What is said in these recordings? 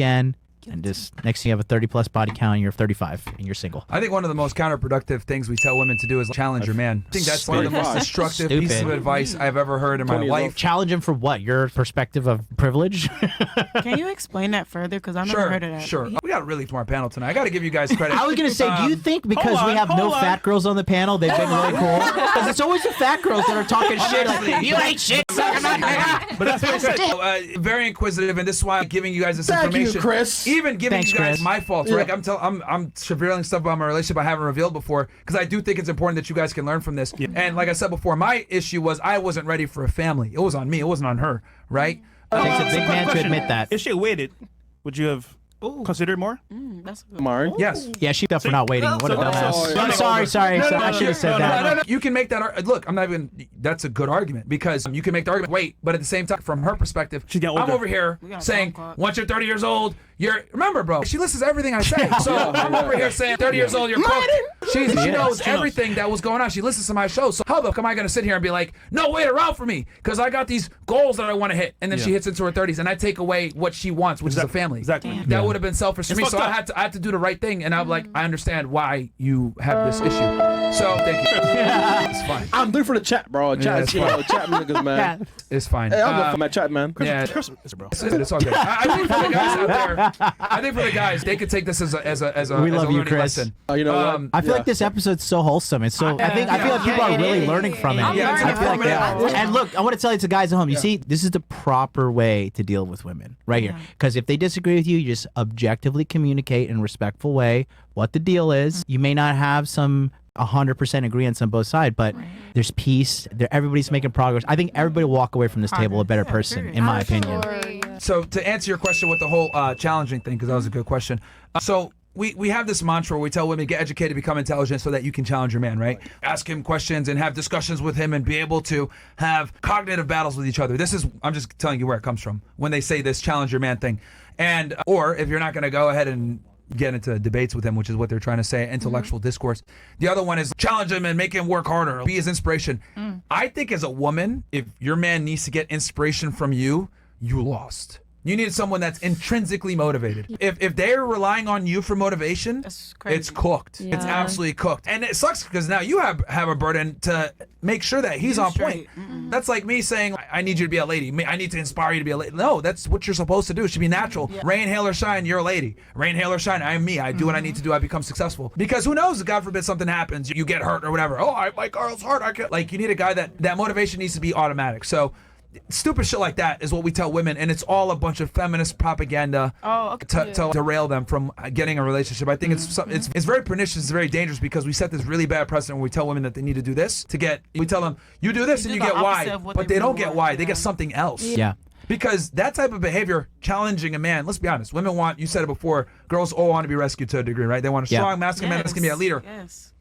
again. And just next thing you have a 30+ body count and you're 35 and you're single. I think one of the most counterproductive things we tell women to do is challenge your man. I think that's one of the most destructive pieces of advice I've ever heard in my life. Challenge him for what? Your perspective of privilege? Can you explain that further? Because I've never heard of that. Sure. We got a really smart panel tonight. I got to give you guys credit. I was going to say, do you think because we have no fat girls on the panel, they've been really cool? Because it's always the fat girls that are talking shit like, you ain't shit. But that's what I said. Very inquisitive, and this is why I'm giving you guys this information. Thank you, Chris. Even giving you guys Chris. my fault, right? I'm revealing stuff about my relationship I haven't revealed before because I do think it's important that you guys can learn from this. Yeah. And like I said before, my issue was I wasn't ready for a family. It was on me. It wasn't on her, right? It takes a big man to admit that. If she waited, would you have considered more? That's good. Myron? Yes. Yeah, she up for not waiting. What a dumbass. I'm sorry. I should have said that. No. You can make that. Look, I'm not even. That's a good argument because you can make the argument. Wait, but at the same time, from her perspective, I'm over here saying, once you're 30 years old, remember, bro. She listens to everything I say. So I'm over here saying, 30 years old, you're cooked. She knows everything that was going on. She listens to my show. So how the fuck am I going to sit here and be like, no, wait around for me because I got these goals that I want to hit, and then she hits into her 30s, and I take away what she wants, which is a family. Exactly. That would have been selfish for me. So I had to do the right thing, and I'm like, I understand why you have this issue. So thank you. It's fine. I'm there for the chat, bro. Chat niggas, man. It's fine. Hey, I'm there for my chat, man. Yeah, it's all good. I think for the guys out there, I think for the guys, they could take this as a we love you, Chris. lesson. You know what? I feel like this episode's so wholesome. It's so. I feel like people are really learning from it. I feel like they are. And look, I want to tell you to guys at home. You see, this is the proper way to deal with women, right here. Because if they disagree with you, you just objectively communicate in a respectful way what the deal is. You may not have some 100% agreements on both sides, but there's peace. Everybody's making progress. I think everybody will walk away from this table a better person, in my opinion. So to answer your question with the whole challenging thing, because that was a good question. So we have this mantra where we tell women, get educated, become intelligent so that you can challenge your man, right? Ask him questions and have discussions with him and be able to have cognitive battles with each other. I'm just telling you where it comes from when they say this challenge your man thing. And, or if you're not going to go ahead and get into debates with him, which is what they're trying to say, intellectual discourse. The other one is challenge him and make him work harder, be his inspiration. I think as a woman, if your man needs to get inspiration from you, you lost. You need someone that's intrinsically motivated. If they're relying on you for motivation, it's cooked. Yeah. It's absolutely cooked. And it sucks because now you have a burden to make sure that he's on point. That's like me saying, I need you to be a lady. I need to inspire you to be a lady. No, that's what you're supposed to do. It should be natural. Yeah. Rain, hail, or shine, you're a lady. Rain, hail, or shine, I'm me. I do what I need to do. I become successful. Because who knows, God forbid something happens, you get hurt or whatever. Oh, my girl's hurt. I can't. Like, you need a guy that motivation needs to be automatic. So stupid shit like that is what we tell women, and it's all a bunch of feminist propaganda to derail them from getting a relationship. I think it's very pernicious, it's very dangerous because we set this really bad precedent where we tell women that they need to do this we tell them, you do this and you get Y, but they don't get Y, they get something else. Yeah. Because that type of behavior, challenging a man, let's be honest, women want, you said it before, girls all want to be rescued to a degree, right? They want a strong, masculine man that's going to be a leader. Yes.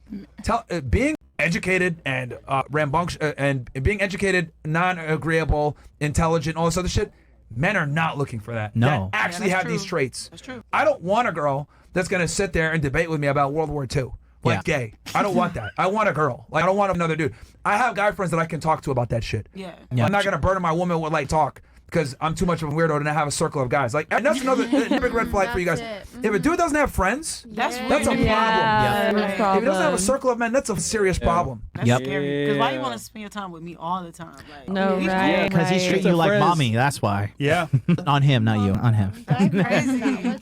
Being educated and rambunctious and being educated, non-agreeable, intelligent, all this other shit, men are not looking for that. No. That actually have these traits. That's true. I don't want a girl that's going to sit there and debate with me about World War II. Like gay. I don't want that. I want a girl. Like, I don't want another dude. I have guy friends that I can talk to about that shit. Yeah. I'm not going to burden my woman with like talk because I'm too much of a weirdo to not have a circle of guys. Like, and that's another big red flag for you guys. If a dude doesn't have friends, that's a problem. If he doesn't have a circle of men, that's a serious problem. That's scary. Because why you want to spend your time with me all the time? Like, no, right? Because he's treating you like mommy. That's why. Yeah. On him, not you. On him.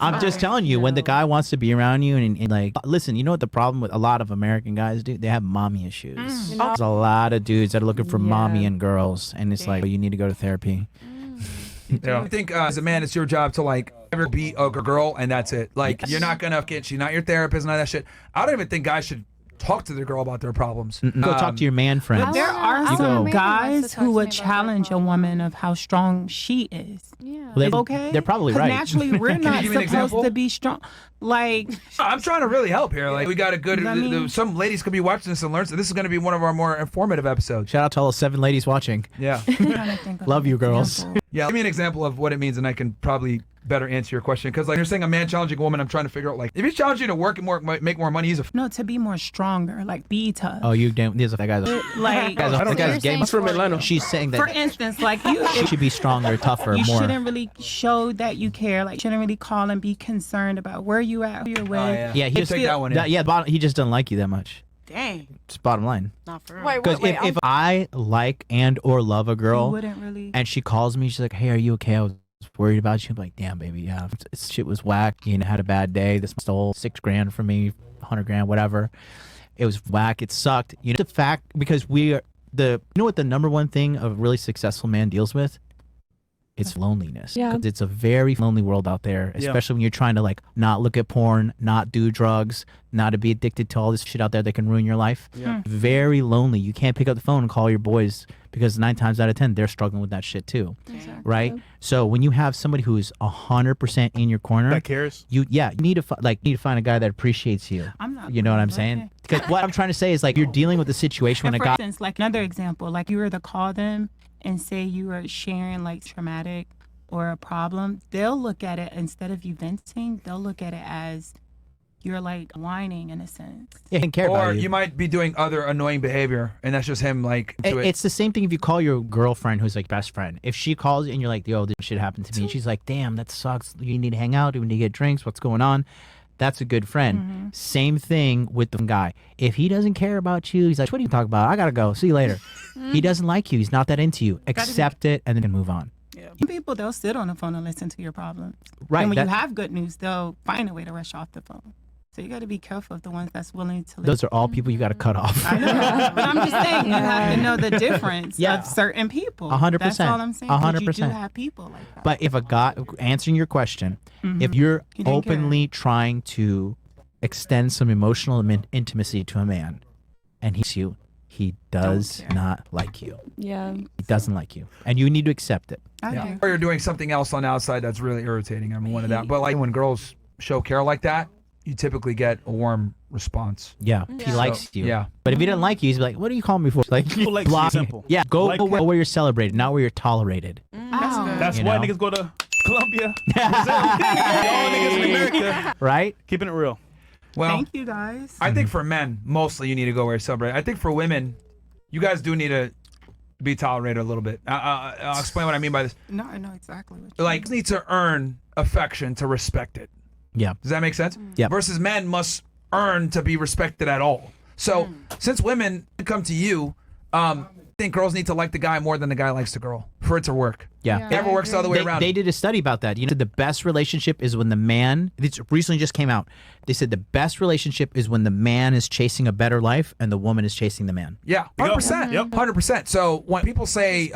I'm just telling you, when the guy wants to be around you and like, listen, you know what the problem with a lot of American guys do? They have mommy issues. There's a lot of dudes that are looking for mommy and girls, and it's like, you need to go to therapy. I think as a man, it's your job to like ever be a girl, and that's it. Like, you're not gonna get, she's not your therapist, none of that shit. I don't even think guys should talk to the girl about their problems. Go talk to your man friends. But there are some guys who would challenge a woman of how strong she is. Yeah. Well, okay? They're probably right. Naturally, we're not supposed to be strong. Like, I'm trying to really help here. Like, we got a good. I mean- Some ladies could be watching this and learn. So this is going to be one of our more informative episodes. Shout out to all the 7 ladies watching. Yeah. I'm trying to think of Love an you, girls. example. Yeah. Give me an example of what it means, and I can probably better answer your question. Because like you're saying, a man challenging a woman, I'm trying to figure out like if he's challenging you to work and more, make more money, he's a. No, to be more stronger, like be tough. Oh, you damn. That guy's a. Like, That guy's a game. He's from Atlanta. She's saying for that instance, like you, she should be stronger, tougher, you more. shouldn't really show that you care. Like, you shouldn't really call and be concerned about where you at, who you're with. Yeah, he Take that one. he just doesn't like you that much. Dang. It's bottom line. Not for real. Wait, Because wait, if I like and or love a You girl, wouldn't really. and she calls me, she's like, "Hey, are you okay? I was worried about you." I'm like, "Damn, baby, yeah, shit was whack. You know, had a bad day. This stole $6,000 from me, 100 grand, whatever. It was whack. It sucked. You know, the fact because we are you know what the number one thing a really successful man deals with? It's loneliness. Yeah. 'Cause it's a very lonely world out there, Yeah. especially when you're trying to like not look at porn, not do drugs, not to be addicted to all this shit out there that can ruin your life. Yeah. Very lonely. You can't pick up the phone and call your boys because 9 times out of 10 they're struggling with that shit too. Right? So when you have somebody who's 100% in your corner, That cares. you need to find a guy that appreciates you. I'm not. You know what I'm okay. saying? Because what I'm trying to say is like you're dealing with a situation when And a for guy. instance, like another example, like you were to call them and say you were sharing like traumatic or a problem, they'll look at it instead of you venting, they'll look at it as you're like whining in a sense. Yeah, he can care Or about you you. might be doing other annoying behavior, and that's just him like. into it. It's the same thing if you call your girlfriend who's like best friend. If she calls you and you're like, "Yo, this shit happened to me," and she's like, "Damn, that sucks. You need to hang out. Do we need to get drinks? What's going on?" That's a good friend. Same thing with the guy. If he doesn't care about you, he's like, "What are you talking about? I gotta go. See you later." He doesn't like you. He's not that into you. Accept it and then move on. Some people, they'll sit on the phone and listen to your problems. Right. And when that- you have good news, they'll find a way to rush off the phone. So you got to be careful of the ones that's willing to listen. those are all people you got to cut off. I know, but I'm just saying you have to know the difference Yeah. of certain people. 100%. That's all I'm saying. 100%. You do have people like that. But if a guy, answering your question, if you're He didn't care. openly trying to extend some emotional intimacy to a man and he's you, he does care. not like you. Yeah. He doesn't like you. And you need to accept it. I Yeah. do. Or you're doing something else on the outside that's really irritating. I'm one of that. But like when girls show care like that, you typically get a warm response. Yeah. He likes you. Yeah. But if he didn't like you, he's like, "What are you calling me for?" Like, People like block me. simple. Yeah. Go Like- where you're celebrated, not where you're tolerated. That's good. That's You why know? niggas go to Colombia. All niggas in America. Right? Keeping it real. Well, Thank you guys. I think for men, mostly you need to go where you're celebrated. I think for women, you guys do need to be tolerated a little bit. I'll explain what I mean by this. No, I know exactly what you Like, need to earn affection to respect it. Yeah. Does that make sense? Yep. Versus men must earn to be respected at all. So since women come to you, I think girls need to like the guy more than the guy likes the girl for it to work. Yeah. Yeah. It never works the other way around. They did a study about that. You know, the best relationship is when the man, this recently just came out. They said the best relationship is when the man is chasing a better life and the woman is chasing the man. Yeah, Yep. 100%. Yep. 100%. So when people say,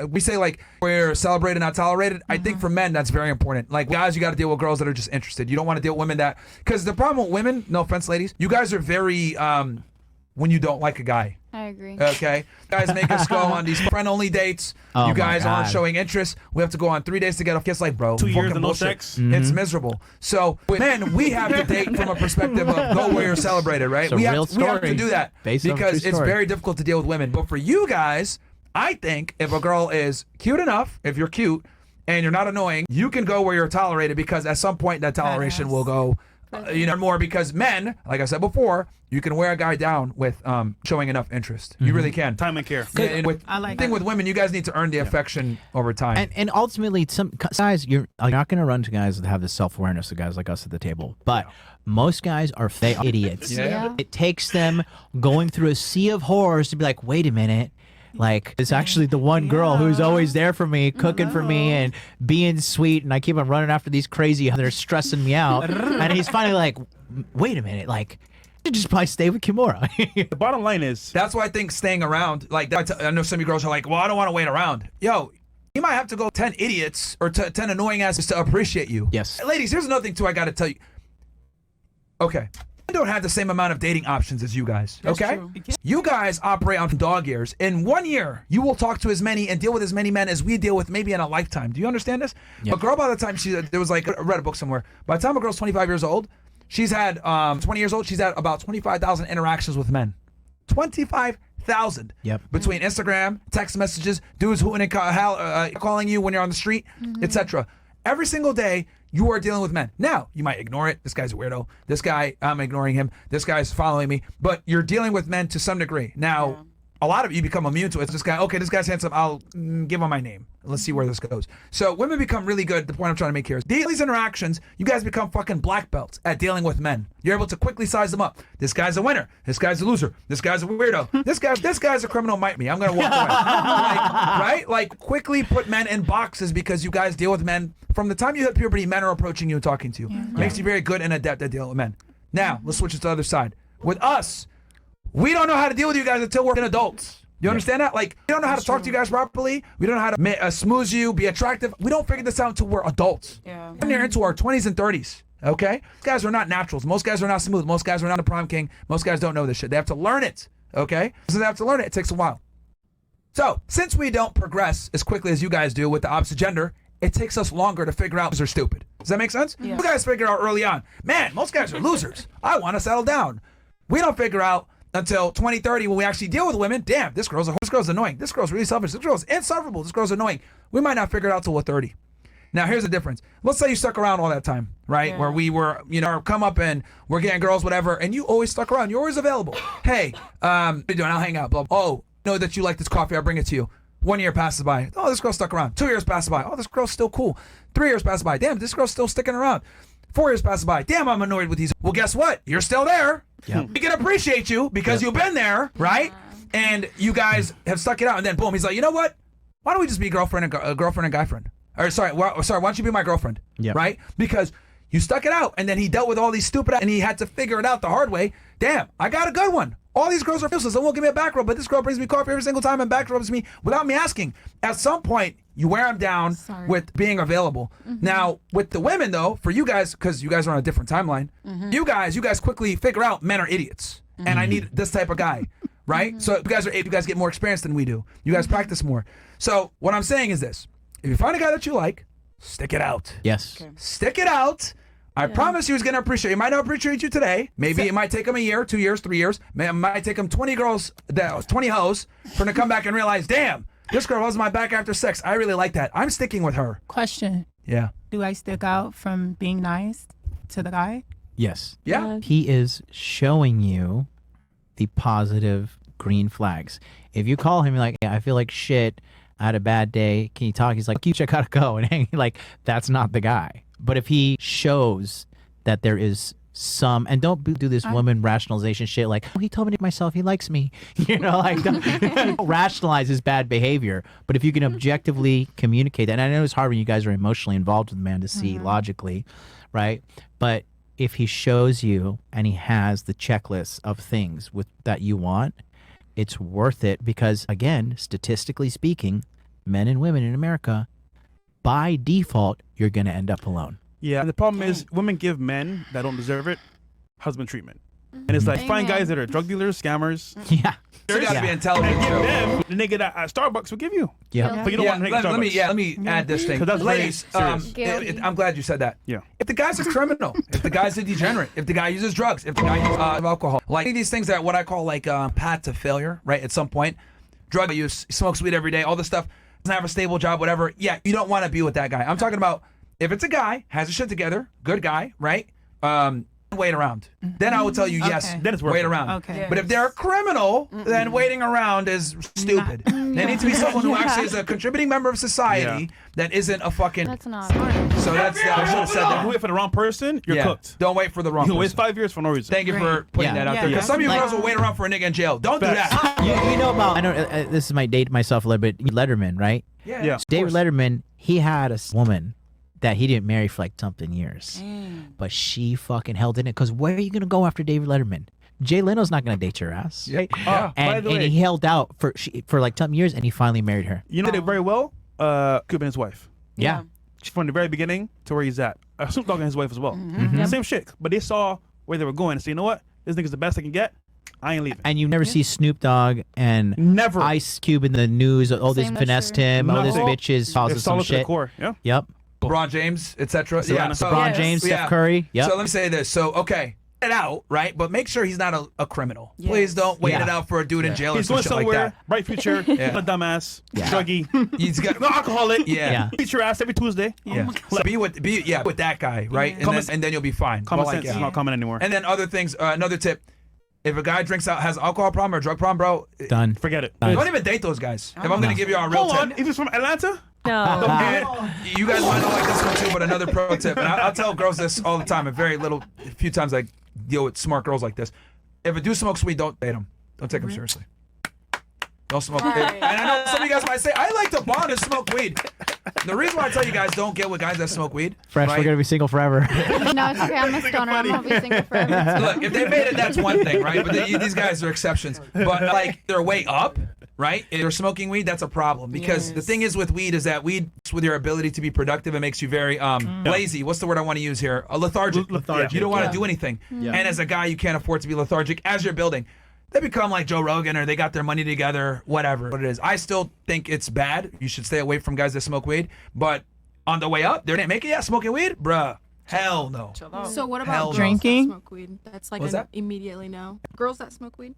we say like we're celebrated, not tolerated, I think for men, that's very important. Like guys, you got to deal with girls that are just interested. You don't want to deal with women that, because the problem with women, no offense, ladies, you guys are very, when you don't like a guy. I agree. Okay, guys make us go on these friend-only dates. Oh You my guys aren't God. showing interest. We have to go on 3 days to get off. Kiss like, bro, 2 years fucking and no bullshit. sex? It's miserable. So with men, we have to date from a perspective of go where you're celebrated, right? It's a we real have to story. do that Based on a because true it's story. very difficult to deal with women. But for you guys, I think if a girl is cute enough, if you're cute and you're not annoying, you can go where you're tolerated because at some point that toleration will go. More because men, like I said before, you can wear a guy down with showing enough interest. You really can. Time and care. Yeah, and with I like thing that. with women, you guys need to earn the affection over time. And ultimately, some guys, you're not going to run to guys that have the self-awareness of guys like us at the table. But most guys are fake idiots. Yeah. It takes them going through a sea of horrors to be like, wait a minute. Like, it's actually the one girl who's always there for me, cooking for me and being sweet. And I keep on running after these crazy, they're stressing me out. And he's finally like, wait a minute. Like, you should just probably stay with Kimura. The bottom line is, That's why I think staying around, like I know some of you girls are like, well, I don't want to wait around. Yo, you might have to go 10 idiots or 10 annoying asses to appreciate you. Yes. Ladies, here's another thing too I got to tell you. Okay. don't have the same amount of dating options as you guys. Okay, true. you guys operate on dog years. In 1 year, you will talk to as many and deal with as many men as we deal with maybe in a lifetime. Do you understand this? Yep. A girl, by the time there was like, I read a book somewhere. By the time a girl's 25 years old, she's had 20 years old. She's had about 25,000 interactions with men. 25,000. Yep. Between Instagram, text messages, dudes hooting and calling you when you're on the street, etc. Every single day, you are dealing with men. Now, you might ignore it. This guy's a weirdo. This guy, I'm ignoring him. This guy's following me. But you're dealing with men to some degree. Now, a lot of you become immune to it. This guy, okay, this guy's handsome. I'll give him my name. Let's see where this goes. So women become really good. The point I'm trying to make here is these interactions, you guys become fucking black belts at dealing with men. You're able to quickly size them up. This guy's a winner. This guy's a loser. This guy's a weirdo. This guy's a criminal. Might me. I'm gonna walk away. Right? Like quickly put men in boxes because you guys deal with men from the time you hit puberty. Men are approaching you and talking to you. Makes you very good and adept at dealing with men. Now let's switch it to the other side. With us, we don't know how to deal with you guys until we're adults. You understand that? Like, we don't know how to talk to you guys properly. We don't know how to smooth you, be attractive. We don't figure this out until we're adults. Yeah. When you're into our 20s and 30s, okay? These guys are not naturals. Most guys are not smooth. Most guys are not a prom king. Most guys don't know this shit. They have to learn it, okay? So they have to learn it. It takes a while. So, since we don't progress as quickly as you guys do with the opposite gender, it takes us longer to figure out if they're stupid. Does that make sense? Yeah. You guys figure out early on, man, most guys are losers. I want to settle down. We don't figure out until 2030 when we actually deal with women. Damn, this girl's annoying. This girl's really selfish. This girl's insufferable. This girl's annoying. We might not figure it out till we're 30. Now, here's the difference. Let's say you stuck around all that time, right? Yeah. Where we were, come up and we're getting girls, whatever, and you always stuck around. You're always available. Hey, what are you doing? I'll hang out. Blah, blah. Oh, know that you like this coffee. I'll bring it to you. 1 year passes by. Oh, this girl stuck around. 2 years passes by. Oh, this girl's still cool. 3 years passes by. Damn, this girl's still sticking around. 4 years passes by. Damn, I'm annoyed with these. Well, guess what? You're still there. Yep. We can appreciate you because you've been there, right? And you guys have stuck it out. And then boom, he's like, you know what? Why don't we just be girlfriend and guy friend? Or sorry, why don't you be my girlfriend? Yep. Right? Because you stuck it out, and then he dealt with all these stupid, and he had to figure it out the hard way. Damn, I got a good one. All these girls are useless. They won't give me a back rub, but this girl brings me coffee every single time and back rubs me without me asking. At some point, you wear them down with being available. Now, with the women, though, for you guys, because you guys are on a different timeline, you guys quickly figure out men are idiots, and I need this type of guy, right? So you guys get more experience than we do. You guys practice more. So what I'm saying is this: if you find a guy that you like, stick it out. Yes. Okay. Stick it out. I promise you he's going to appreciate you. He might not appreciate you today. Maybe it might take him a year, 2 years, 3 years. It might take him 20 girls, 20 hoes for him to come back and realize, damn, this girl was my back after sex. I really like that. I'm sticking with her. Question. Yeah. Do I stick out from being nice to the guy? Yes. Yeah. He is showing you the positive green flags. If you call him like, I feel like shit, I had a bad day, can you talk? He's like, I gotta go. And like, that's not the guy. But if he shows that there is some, and don't do this woman rationalization shit like, oh, he told me to myself he likes me. Like don't rationalize his bad behavior. But if you can objectively communicate that, and I know it's hard when you guys are emotionally involved with the man to see logically, right? But if he shows you and he has the checklist of things that you want, it's worth it because, again, statistically speaking, men and women in America, by default, you're going to end up alone. Yeah, and the problem is women give men that don't deserve it husband treatment. And it's like, find guys that are drug dealers, scammers. Yeah. You got to be intelligent. And give too. them the nigga that Starbucks will give you. Yeah. But you don't want to take Starbucks. let me add this thing. 'Cause that's Ladies, very serious. I'm glad you said that. Yeah. If the guy's a criminal, if the guy's a degenerate, if the guy uses drugs, if the guy uses alcohol, like these things that what I call like path to failure, right? At some point, drug use, smokes weed every day, all this stuff, doesn't have a stable job, whatever. Yeah, you don't want to be with that guy. I'm talking about if it's a guy, has his shit together, good guy, right? Wait around. Then I would tell you, yes, Okay. Then it's worth wait it. around. Okay. But if they're a criminal, then waiting around is stupid. They need to be someone who actually is a contributing member of society that isn't a fucking. That's not. So that's I should have said If that. you wait for the wrong person, you're cooked. Don't wait for the wrong You can person. waste 5 years for no reason. Thank you for putting Yeah. that out Yeah. there. Because some of you Like- girls will wait around for a nigga in jail. Don't do Facts. that. You know about, I don't, this might date myself a little bit, Letterman, right? Yeah. David Letterman, he had a woman that he didn't marry for like something years. But she fucking held in it because where are you going to go after David Letterman? Jay Leno's not going to date your ass. Right? By And the way, he held out for like some years and he finally married her. you know, did it very well. Could have been his wife. Yeah. From the very beginning to where he's at. Snoop Dogg and his wife as well. Mm-hmm. Same shit. But they saw where they were going and say, you know what, this nigga's the best I can get. I ain't leaving. And you never see Snoop Dogg and Never. Ice Cube in the news. Oh, this Same, that's finessed true. him. Oh, this No. bitch is They're causes some solid to the shit. core. Yeah. Yep. LeBron James, etc. Yeah. So, LeBron James, Steph Curry. Yep. So let me say this. So okay, get it out, right? But make sure he's not a criminal. Please don't wait Yeah. it out for a dude in jail or He's some going shit like somewhere, that. bright future, Yeah. a dumbass, Yeah. druggy, He's got no alcoholic. Yeah. Yeah. Beat your ass every Tuesday. Yeah. So be with that guy, right? And then you'll be fine. Common But, sense is not common anymore. And then other things. Another tip: if a guy drinks out, has an alcohol problem or a drug problem, bro, Done. Forget it. don't even date those guys. If I'm gonna give you a real Hold on. tip. If he's from Atlanta, No. And you guys might not like this one too, but another pro tip, and I'll tell girls this all the time. A few times I deal with smart girls like this. If a dude smokes weed, don't date him. Don't take him seriously. Don't smoke. And I know some of you guys might say, I like to bond and smoke weed. The reason why I tell you guys don't get with guys that smoke weed. Fresh, right? we're gonna be single forever. No, it's okay. I'm a stoner. I'm gonna be single forever. Look, if they made it, that's one thing, right? But these guys are exceptions. But like they're way up, right? If they're smoking weed, that's a problem because the thing is with weed is that weed, with your ability to be productive, it makes you very lazy. What's the word I want to use here? Lethargic. Lethargic. You don't want to do anything. Yeah. And as a guy, you can't afford to be lethargic as you're building. They become like Joe Rogan or they got their money together, whatever. What it is. I still think it's bad. You should stay away from guys that smoke weed. But on the way up, they didn't make it yet smoking weed? Bruh. Hell no. So what Hell about no. girls Drinking? that smoke weed? That's like What's an that? immediately no. Girls that smoke weed?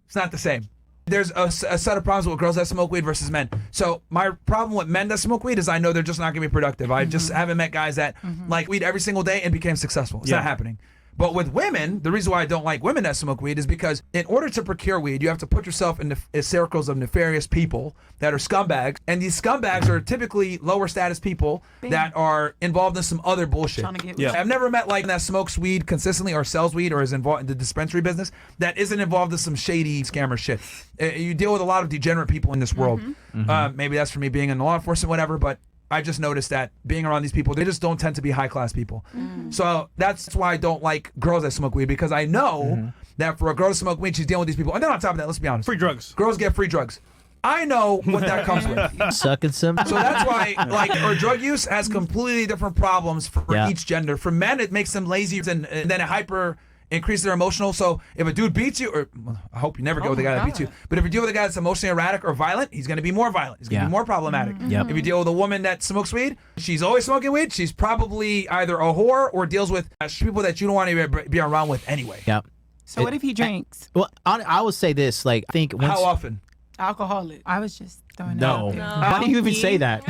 It's not the same. There's a set of problems with girls that smoke weed versus men. So my problem with men that smoke weed is I know they're just not going to be productive. I just haven't met guys that like weed every single day and became successful. It's not happening. But with women, the reason why I don't like women that smoke weed is because in order to procure weed, you have to put yourself in circles of nefarious people that are scumbags. And these scumbags are typically lower status people that are involved in some other bullshit. Trying to get Yeah. I've never met like that smokes weed consistently or sells weed or is involved in the dispensary business that isn't involved in some shady scammer shit. You deal with a lot of degenerate people in this world. Maybe that's for me being in law enforcement, whatever, but I just noticed that being around these people, they just don't tend to be high class people. So that's why I don't like girls that smoke weed because I know that for a girl to smoke weed, she's dealing with these people. And then on top of that, let's be honest. free drugs. Girls get free drugs. I know what that comes with. Sucking some. So that's why, like, or drug use has completely different problems for Yeah. each gender. For men, it makes them lazy and then it hyper increases their emotional. So if a dude beats you, or well, I hope you never go with a guy that beats you, but if you deal with a guy that's emotionally erratic or violent, he's going to be more violent. He's going to Yeah. be more problematic. Yep. If you deal with a woman that smokes weed, she's always smoking weed. She's probably either a whore or deals with people that you don't want to be around with anyway. Yep. So what if he drinks? Well, I will say this. Like, I think once, How often? Alcoholic. I was just throwing it No. out there. Why do you even say that?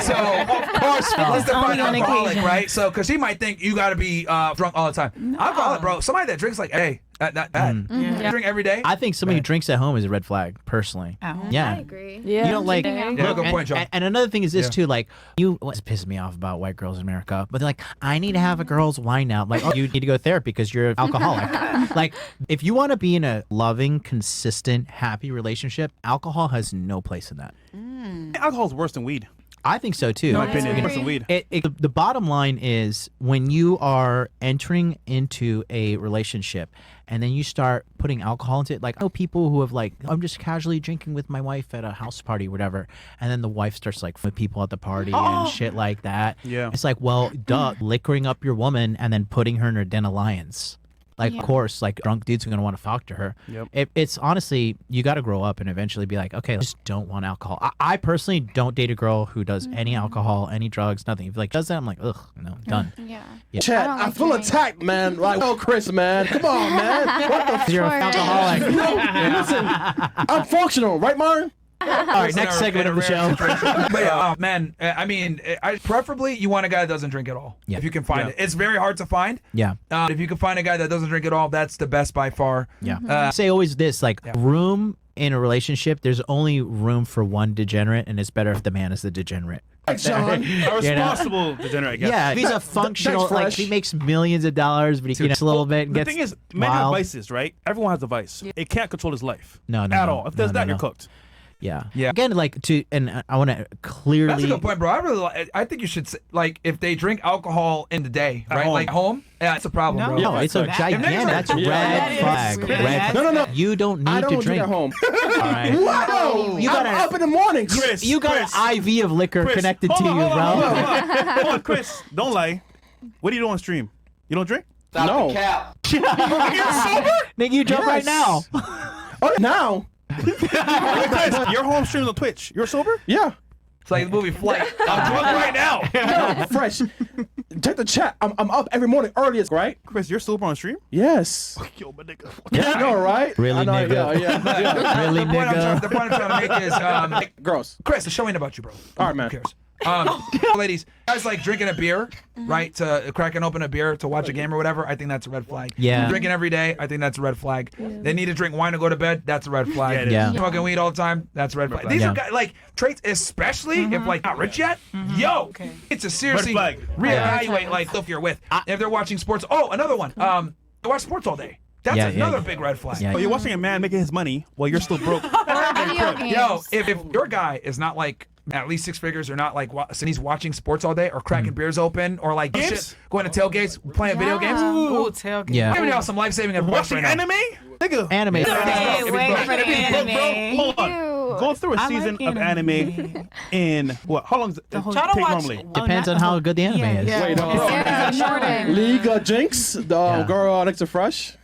So of course, let's define Only on alcoholic, occasion. right? So, because she might think you got to be drunk all the time. Alcoholic, bro. Somebody that drinks like, hey, that bad. You drink every day. I think somebody who drinks at home is a red flag, personally. At home. Yeah. I agree. Yeah. You don't like. Yeah. Yeah, Look, good point, John. and another thing is this Yeah. too. Like, what pisses me off about white girls in America, but they're like, I need to have a girl's wine now. I'm like, oh, you need to go to therapy because you're an alcoholic. Like, if you want to be in a loving, consistent, happy relationship, alcohol has no place in that. Alcohol's worse than weed. I think so too. In my I opinion, agree. worse than weed. The bottom line is when you are entering into a relationship and then you start putting alcohol into it, like I know people who have like, I'm just casually drinking with my wife at a house party, whatever, and then the wife starts like with people at the party and shit like that. Yeah. It's like, well, duh, liquoring up your woman and then putting her in her den of lions. Like, of course, like drunk dudes are gonna want to fuck to her. Yep. It's honestly, you got to grow up and eventually be like, okay, I just don't want alcohol. I personally don't date a girl who does any alcohol, any drugs, nothing. If like does that, I'm like, ugh, no, done. Yeah. Yeah. Chat, I don't I like feel drink. attacked, man. Like, oh, Chris, man. Come on, man. What the f? You're an Sure. alcoholic. Listen, I'm functional, right, Myron? All right, next segment of the show. But yeah, man, I mean, preferably you want a guy that doesn't drink at all. Yeah. If you can find it. It's very hard to find. Yeah. If you can find a guy that doesn't drink at all, that's the best by far. Yeah. I say always this, like room in a relationship, there's only room for one degenerate, and it's better if the man is the degenerate. John. A responsible degenerate, I guess. Yeah, if he's a functional, like Fresh. he makes millions of dollars, but he gets a little bit and The gets thing is, men have wild. vices, right? Everyone has a vice. It can't control his life. No, at no, all. If there's no, that, no. you're cooked. Yeah. Yeah. Again, like and I want to clearly. That's a good point, bro. I really, I think you should like if they drink alcohol in the day, At right? home. Like home. Yeah, it's a problem, No. bro. No, it's a That- gigantic. That's Yeah. red That flag. is Red weird. flag. No. You don't I need don't to drink drink. at home. All right. Whoa! You I'm gotta- up in the morning. Chris, You got Chris, an IV of liquor Chris, connected hold to on, you, hold on, bro. hold on, hold on. Hold on, Chris, don't lie. What do you do on stream? You don't drink? No. Nigga, you drunk right now. Oh, now? Your home streams on Twitch. You're sober? Yeah. It's like the movie Flight. I'm drunk right now. Yo, fresh. Check the chat. I'm up every morning earliest, right? Chris, you're sober on stream? Yes. Yo, my nigga. Yeah, I know, right? Really, I know, nigga? Yeah. Really, The nigga? point I'm trying to make is, Gross. Chris, the show ain't about you, bro. All right, man. Who cares? Ladies, guys like drinking a beer, right? To cracking open a beer to watch a game or whatever. I think that's a red flag. Yeah. Drinking every day. I think that's a red flag. They need to drink wine to go to bed. That's a red flag. Yeah, it is. Yeah. Smoking weed all the time. That's a red flag. These Yeah. are guys, like traits, especially if like not rich yet. Yo, it's a seriously Red flag. reevaluate like if you're with. If they're watching sports. Oh, another one. They watch sports all day. That's Yeah, another yeah. big red flag. Yeah. So you're watching a man making his money while you're still broke. Or video games. Yo, if your guy is not like at least 6 figures or not like and he's watching sports all day or cracking beers open or like shit, going to tailgates, playing video games. Ooh, tailgate. Yeah. I'm giving y'all some life-saving advice Watching right now. anime? Nigga. Anime. Hey, If wait it's for the anime. Hold on. Ew. Go through a I season like of anime in what? How long does it whole- take Try to watch- normally? Depends on how good the anime is. Yeah. Wait, hold on. Saturday morning. League of Jinx, the Yeah. girl next to Fresh.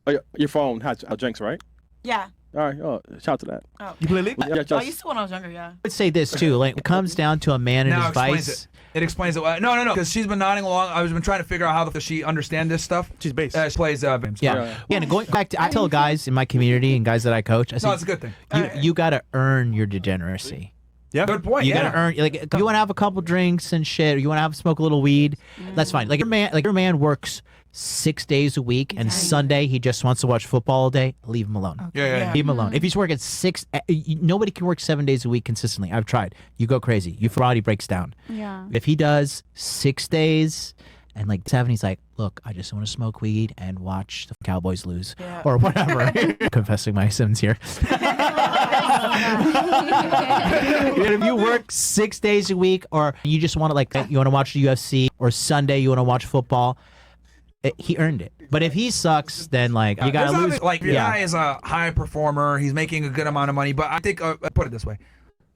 Oh, your phone has Jinx, right? Yeah. All right. Oh, shout out to that. You play League? Yeah, I just, used to when I was younger, yeah. I would say this too. Like, it comes down to a man and Now his explains vice. it. It explains it. No, because she's been nodding along. I've been trying to figure out how does she understand this stuff. She's based. She plays games. Yeah. Yeah. And going back to, I tell guys in my community and guys that I coach, I say, No, it's a good thing. you got to earn your degeneracy. Yeah. Good point. You yeah. gotta earn. Like, if you want to have a couple drinks and shit, or you want to have smoke a little weed, that's fine. Like your man works 6 days a week, and Sunday he just wants to watch football all day. Leave him alone. Yeah. Leave him alone. If he's working nobody can work 7 days a week consistently. I've tried. You go crazy. Your body breaks down. Yeah. If he does 6 days and like 7, he's like, look, I just want to smoke weed and watch the Cowboys lose Yeah. or whatever. Confessing my sins here. If you work 6 days a week, or you just want to you want to watch the UFC, or Sunday you want to watch football, he earned it. But if he sucks, then like you gotta lose. Like your guy is a high performer. He's making a good amount of money. But I think put it this way.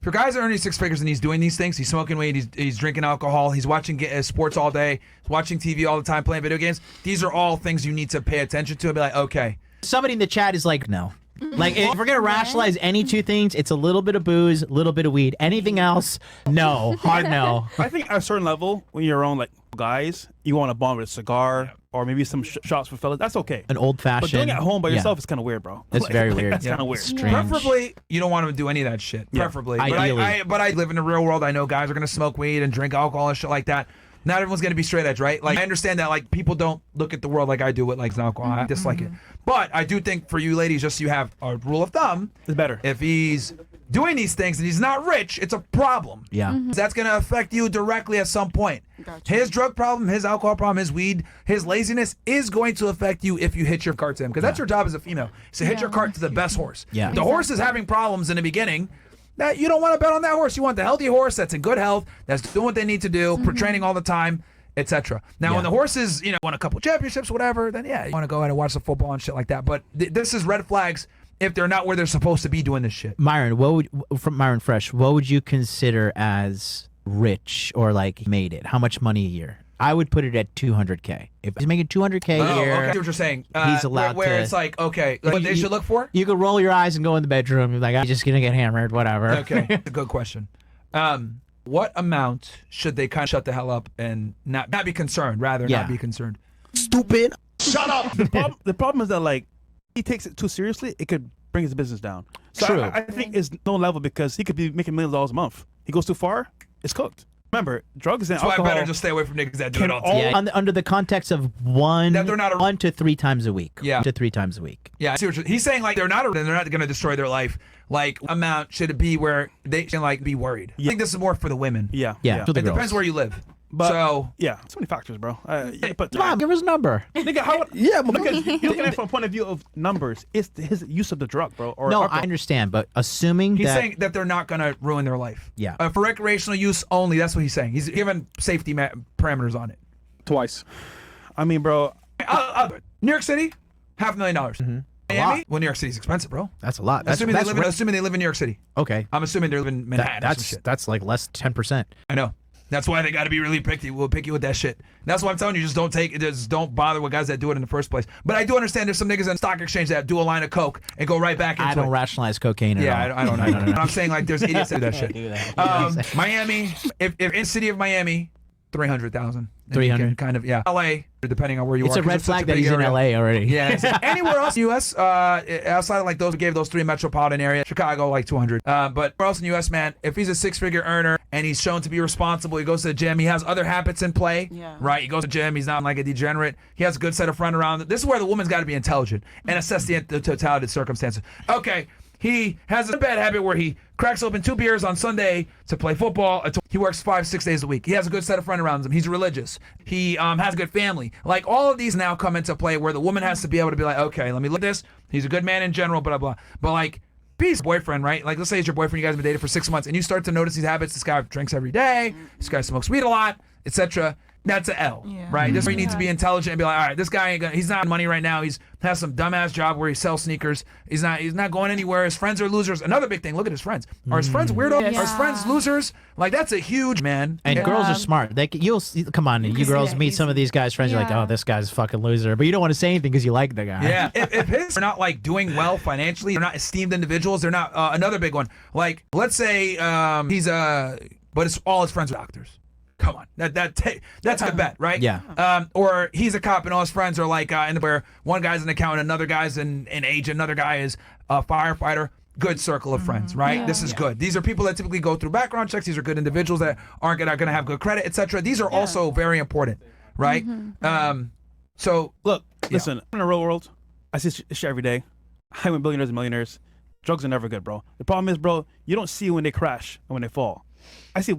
For guys earning 6 figures and he's doing these things, he's smoking weed, he's drinking alcohol, he's watching sports all day, he's watching TV all the time, playing video games. These are all things you need to pay attention to and be like, okay. Somebody in the chat is like, no. Like, if we're gonna rationalize any two things, it's a little bit of booze, a little bit of weed. Anything else, no. Hard no. I think at a certain level, when you're around like guys, you want to bond with a cigar or maybe some shots for fellas. That's okay. An old But fashioned. doing it at home by yourself is kind of weird, bro. That's very weird. That's Yeah. kind of weird. Strange. Preferably, you don't want to do any of that shit. Yeah. Preferably. Ideally. But I live in the real world. I know guys are going to smoke weed and drink alcohol and shit like that. Not everyone's going to be straight edge, right? Like, I understand that, like, people don't look at the world like I do with, like, alcohol. I dislike it. But I do think for you ladies, just so you have a rule of thumb, It's better. if he's doing these things and he's not rich, it's a problem. Yeah. That's going to affect you directly at some point. Gotcha. His drug problem, his alcohol problem, his weed, his laziness is going to affect you if you hit your cart to him. Because that's your job as a female, is to hit your cart to the best horse. Yeah. If the horse is having problems in the beginning, that you don't want to bet on that horse. You want the healthy horse that's in good health, that's doing what they need to do, training all the time, etc. Now, when the horses, won a couple championships, whatever, then yeah, you want to go ahead and watch the football and shit like that. But this is red flags if they're not where they're supposed to be doing this shit. Myron, from Myron Fresh, what would you consider as rich or like made it? How much money a year? I would put it at 200K. If he's making 200K a year, okay, I see what you're saying. he's allowed where to. it's like, okay, like what they should look for? You could roll your eyes and go in the bedroom. You're like, I'm just gonna get hammered, whatever. Okay, that's a good question. What amount should they kind of shut the hell up and not be concerned? Rather, Yeah. not be concerned. Stupid. The problem is that like he takes it too seriously, it could bring his business down. So True. I think it's no level because he could be making $millions a month. He goes too far, it's cooked. Remember, drugs and That's why I alcohol. better just stay away from niggas that do Can it all. all- Yeah, under the context of one That they're not a- 1 to 3 times a week. Yeah. 1 to 3 times a week. Yeah, I see what he's saying. Like they're not going to destroy their life. Like amount should it be where they can like be worried? I think this is more for the women. Yeah, Yeah. To the It girls. depends where you live. But so yeah, so many factors, bro. But Come on, give us a number. nigga, how? Yeah, but Because you're looking at it from a point of view of numbers. It's his use of the drug, bro. Or No, alcohol. I understand, but assuming he's that saying that they're not going to ruin their life. Yeah. For recreational use only. That's what he's saying. He's given safety parameters on it. twice. I mean, bro. New York City, $500,000. Mm-hmm. Miami, well, New York City's expensive, bro. that's a lot. That's, Assuming that's they live in New York City. okay. I'm assuming they live in Manhattan or some shit. That's like less 10%. I know. That's why they got to be really picky. We'll picky with that shit. That's why I'm telling you, just don't bother with guys that do it in the first place. But I do understand there's some niggas on stock exchange that do a line of coke and go right back into it. I don't rationalize cocaine at all. Yeah, I don't know. I'm saying like there's idiots that do that shit. Miami, if in city of Miami, 300,000. 300. Kind of, yeah. LA, depending on where you It's are. a 'cause red such flag that big he's in area. LA already. Yeah. Anywhere else in the U.S., outside of like those, we gave those 3 metropolitan areas. Chicago, like 200. But where else in the U.S., man, if he's a 6-figure earner and he's shown to be responsible, he goes to the gym, he has other habits in play, right? He goes to the gym, he's not like a degenerate. He has a good set of friends around. This is where the woman's got to be intelligent and assess the totality of circumstances. Okay. He has a bad habit where he cracks open 2 beers on Sunday to play football. He works 5-6 days a week. He has a good set of friends around him. He's religious. He has a good family. Like, all of these now come into play where the woman has to be able to be like, okay, let me look at this. He's a good man in general, blah, blah. But, like, be his boyfriend, right? Like, let's say it's your boyfriend. You guys have been dating for 6 months, and you start to notice these habits. This guy drinks every day. This guy smokes weed a lot, etc. That's an L, right? This is where you need to be intelligent and be like, all right, this guy he's not on money right now. He's has some dumbass job where he sells sneakers. He's not going anywhere. His friends are losers. Another big thing. Look at his friends. Are his friends weirdos? Are his friends losers? Like, that's a huge man. And girls are smart. You'll see, come on, you girls meet some of these guys' friends. You're like, oh, this guy's a fucking loser, but you don't want to say anything because you like the guy. Yeah. if his are not like doing well financially, they're not esteemed individuals. They're not another big one. Like, let's say but it's all his friends are doctors. Come on, that's a bet, right? Yeah. Or he's a cop and all his friends are like where one guy's an accountant, another guy's an agent, another guy is a firefighter. Good circle of friends, right? Yeah. This is good. These are people that typically go through background checks. These are good individuals that are gonna have good credit, etc. These are also very important, right? So Look, listen, in the real world, I see shit every day. High with billionaires and millionaires. Drugs are never good, bro. The problem is, bro, you don't see when they crash and when they fall. I see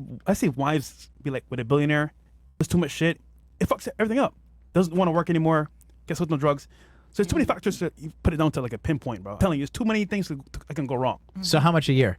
wives be like, with a billionaire, there's too much shit. It fucks everything up. Doesn't want to work anymore. Gets hooked on drugs. So there's too many factors to you put it down to like a pinpoint, bro. I'm telling you, there's too many things that can go wrong. So how much a year?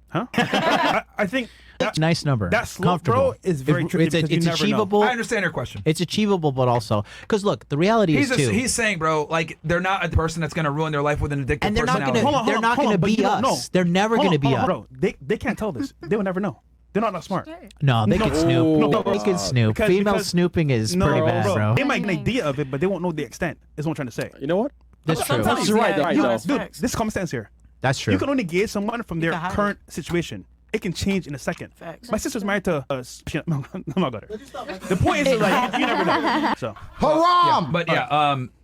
Huh? I think That's a nice number. that slope, comfortable. bro, is very tricky because you it's never achievable. I understand your question. It's achievable, but also because look, the reality is too. He's saying, bro, like they're not a person that's gonna ruin their life with an addictive and they're not personality. gonna. They're not gonna be us. No. They're never gonna be us. Bro, they can't tell this. They will never know. They're not that smart. No, they can snoop. No, They can snoop. because- Female because- snooping is pretty bad, bro. They might get an idea of it, but they won't know the extent. Is what I'm trying to say. You know what? That's true. Sometimes, This is right, yeah, right, you though. know, it's Dude, facts. this is common sense here. That's true. You can only gauge someone from their can hide current situation. It can change in a second. Facts. My sister's married to I'm not gonna. The point is like you never know. So Haram! But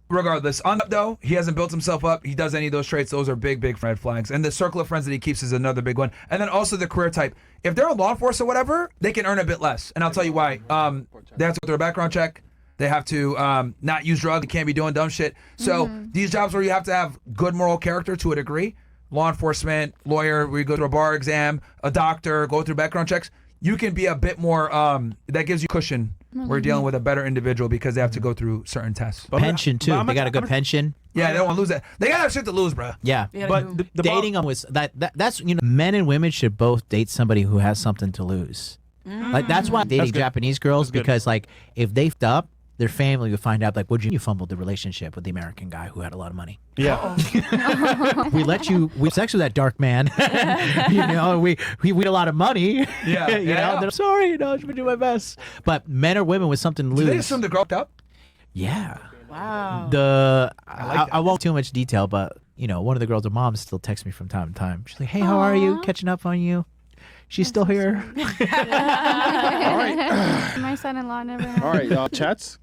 regardless, on that though, he hasn't built himself up. He does any of those traits. Those are big red flags. And the circle of friends that he keeps is another big one. And then also the career type. If they're a law enforcement or whatever, they can earn a bit less. And I'll tell you why. They have to go through a background check. They have to not use drugs. They can't be doing dumb shit. So these jobs where you have to have good moral character to a degree, law enforcement, lawyer, where you go through a bar exam, a doctor, go through background checks, you can be a bit more, that gives you cushion. We're dealing with a better individual because they have to go through certain tests. Pension too. They got a good pension. Yeah, they don't want to lose that. They got to have shit to lose, bro. Yeah. but the Dating them was that's men and women should both date somebody who has something to lose. Like that's why I'm dating good. Japanese girls That's good. because like if they f***ed up, their family would find out like, you fumbled the relationship with the American guy who had a lot of money. yeah. We sex with that dark man. You know, we had a lot of money. Yeah, you know, they're sorry, you know, I'm gonna do my best. But men or women with something to Do they lose. assume they're grown up? Yeah. Wow. I won't too much detail, but you know, one of the girls' moms still texts me from time to time. She's like, "Hey, how are you? Catching up on you." She's still here. All right. My son-in-law never had. All right, chats.